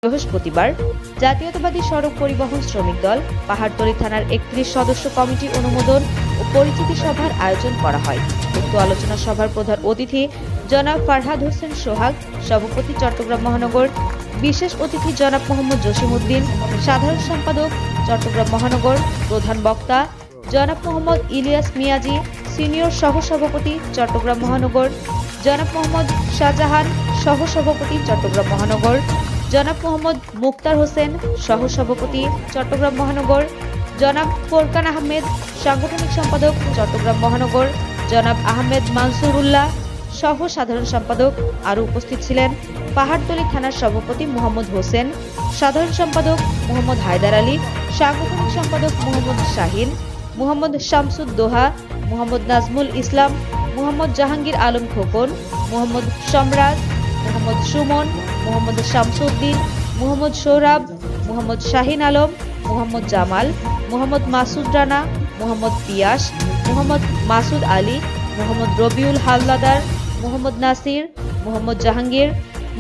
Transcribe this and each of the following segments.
বৃহস্পতিবার জাতীয়তাবাদী সড়ক পরিবহন শ্রমিক দল পাহাড়তলী থানার ৩১ সদস্য কমিটি অনুমোদন ও পরিচিতি সভার আয়োজন করা হয়। উক্ত আলোচনা সভার প্রধান অতিথি জনাব ফারহাদ হোসেন সোহাগ, সভাপতি চট্টগ্রাম মহানগর, বিশেষ অতিথি জনাব মোহাম্মদ জসিমউদ্দিন, সাধারণ সম্পাদক চট্টগ্রাম মহানগর, প্রধান বক্তা জনাব মোহাম্মদ ইলিয়াস মিয়াজি, সিনিয়র সহসভাপতি চট্টগ্রাম মহানগর জনাব মোহাম্মদ শাহজাহান, সহসভাপতি চট্টগ্রাম মহানগর জনাব মোহাম্মদ মুক্তার হোসেন, সহসভাপতি চট্টগ্রাম মহানগর জনাব ফোরকান আহমেদ, সাংগঠনিক সম্পাদক চট্টগ্রাম মহানগর জনাব আহমেদ মানসুর উল্লাহ, সহ সাধারণ সম্পাদক। আরও উপস্থিত ছিলেন পাহাড়তলী থানার সভাপতি মোহাম্মদ হোসেন, সাধারণ সম্পাদক মোহাম্মদ হায়দার আলী, সাংগঠনিক সম্পাদক মোহাম্মদ শাহিন, মোহাম্মদ শামসুদ্দোহা, মোহাম্মদ নাজমুল ইসলাম, মোহাম্মদ জাহাঙ্গীর আলম খোকন, মোহাম্মদ সম্রাজ, মোহাম্মদ সুমন, মোহাম্মদ শামসুদ্দিন, মোহাম্মদ সোহরাব, মোহাম্মদ শাহিন আলম, মোহাম্মদ জামাল, মোহাম্মদ মাসুদ রানা, মোহাম্মদ পিয়াস, মোহাম্মদ মাসুদ আলী, মোহাম্মদ রবিউল হাওলাদার, মোহাম্মদ নাসির, মোহাম্মদ জাহাঙ্গীর,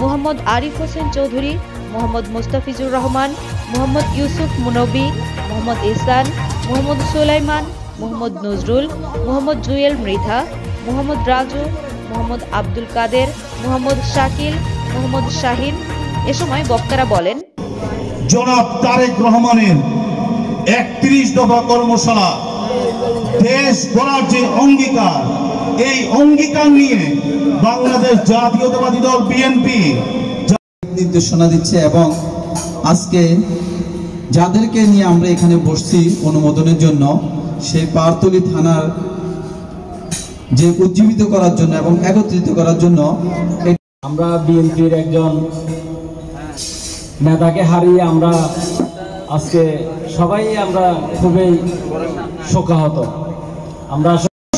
মোহাম্মদ আরিফ হোসেন চৌধুরী, মোহাম্মদ মুস্তাফিজুর রহমান, মোহাম্মদ ইউসুফ মুনবী, মোহাম্মদ ইহসান, মোহাম্মদ সুলাইমান, মোহাম্মদ নজরুল, মোহাম্মদ জুয়েল মৃধা, মোহাম্মদ রাজু, মোহাম্মদ আব্দুল কাদের, মোহাম্মদ শাকিল, মোহাম্মদ শাহিন। এ সময় বক্তারা বলেন, জনাব তারেক রহমানের ৩১ দফা কর্মশালা দেশ গড়ার যে অঙ্গীকার, এই অঙ্গীকার নিয়ে বাংলাদেশ জাতীয়তাবাদী দল বিএনপি নির্দেশনা দিচ্ছে এবং আজকে যাদেরকে নিয়ে আমরা এখানে বসছি অনুমোদনের জন্য, সেই পাহাড়তলী থানার যে উজ্জীবিত করার জন্য এবং একত্রিত করার জন্য আমরা বিএনপির একজন নেতাকে হারিয়ে আমরা আজকে সবাই আমরা খুবই শোকাহত। আমরা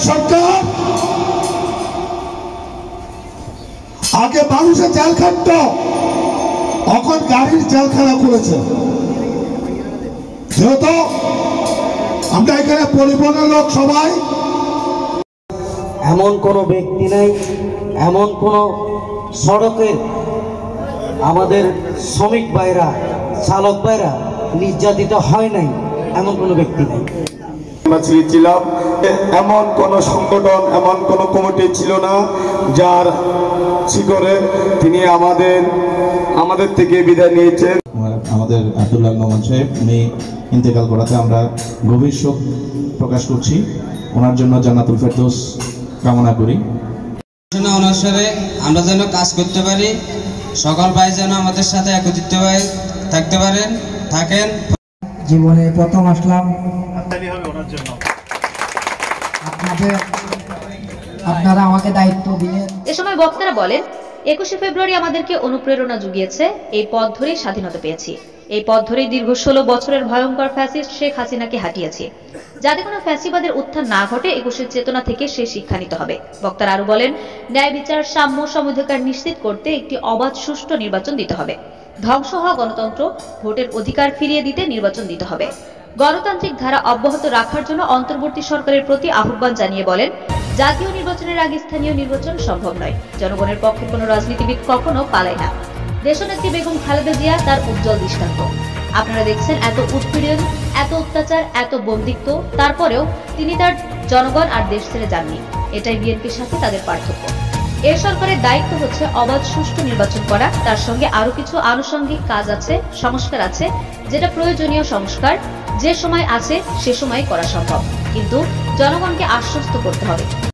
সরকার আগে মানুষের জেল খাটত, এখন গাড়ির জেলখানা করেছে। যেহেতু আমরা এখানে পরিবহনের লোক সবাই, এমন কোনো ব্যক্তি নেই, এমন কোনো সড়কে আমাদের শ্রমিক ভাইরা, চালক ভাইরা নির্যাতিত হয় নাই, এমন কোনো ব্যক্তি নেই। ছিলাম এমন কোন সংগঠন, এমন কোন কমিটি ছিল না যার শিকরে তিনি আমাদের থেকে বিদায় নিয়েছেন। আমাদের আব্দুল্লাহ মোহাম্মদ সাহেব উনি ইন্তেকাল করাতে আমরা গভীর শোক প্রকাশ করছি। ওনার জন্য জান্নাতুল ফেরদৌস কামনা করি। অনুসারে আমরা যেন কাজ করতে পারি, সকল ভাই যেন আমাদের সাথে একত্রিত হয়ে থাকতে পারেন, থাকেন। জীবনে প্রথম আসলাম, আপনারা আমাকে দায়িত্ব দিলেন। এ সময় বক্তারা বলেন, ২১শে ফেব্রুয়ারি আমাদেরকে অনুপ্রেরণা জুগিয়েছে। এই পথ ধরেই স্বাধীনতা পেয়েছি। এই পথ ধরেই দীর্ঘ ১৬ বছরের ভয়ঙ্কর ফ্যাসিস্ট শেখ হাসিনাকে হাঁটিয়েছি। যাতে কোনো ফ্যাসিবাদের উত্থান না ঘটে, ২১এর চেতনা থেকে সে শিক্ষা নিতে হবে। বক্তারা আরো বলেন, ন্যায় বিচার, সাম্য, সমঅধিকার নিশ্চিত করতে একটি অবাধ সুষ্ঠু নির্বাচন দিতে হবে। ধ্বংস হওয়া গণতন্ত্র, ভোটের অধিকার ফিরিয়ে দিতে নির্বাচন দিতে হবে। গণতান্ত্রিক ধারা অব্যাহত রাখার জন্য অন্তর্বর্তী সরকারের প্রতি আহ্বান জানিয়ে বলেন, জাতীয় নির্বাচনের আগে স্থানীয় নির্বাচন সম্ভব নয়। জনগণের পক্ষে কোনো রাজনীতিবিদ কখনো পালায় না। দেশনেত্রী বেগম খালেদা জিয়া তার উজ্জ্বল দৃষ্টান্ত। আপনারা দেখছেন এত উৎপীড়ন, এত অত্যাচার, এত বন্দিত্ব, তারপরেও তিনি তার জনগণ আর দেশ ছেড়ে যাননি। এটাই বিএনপির সাথে তাদের পার্থক্য। এ সরকারের দায়িত্ব হচ্ছে অবাধ সুষ্ঠু নির্বাচন করা। তার সঙ্গে আরো কিছু আনুষঙ্গিক কাজ আছে, সংস্কার আছে, যেটা প্রয়োজনীয় সংস্কার। যে সময় আছে সে সময় করা সম্ভব, কিন্তু জনগণকে আশ্বস্ত করতে হবে।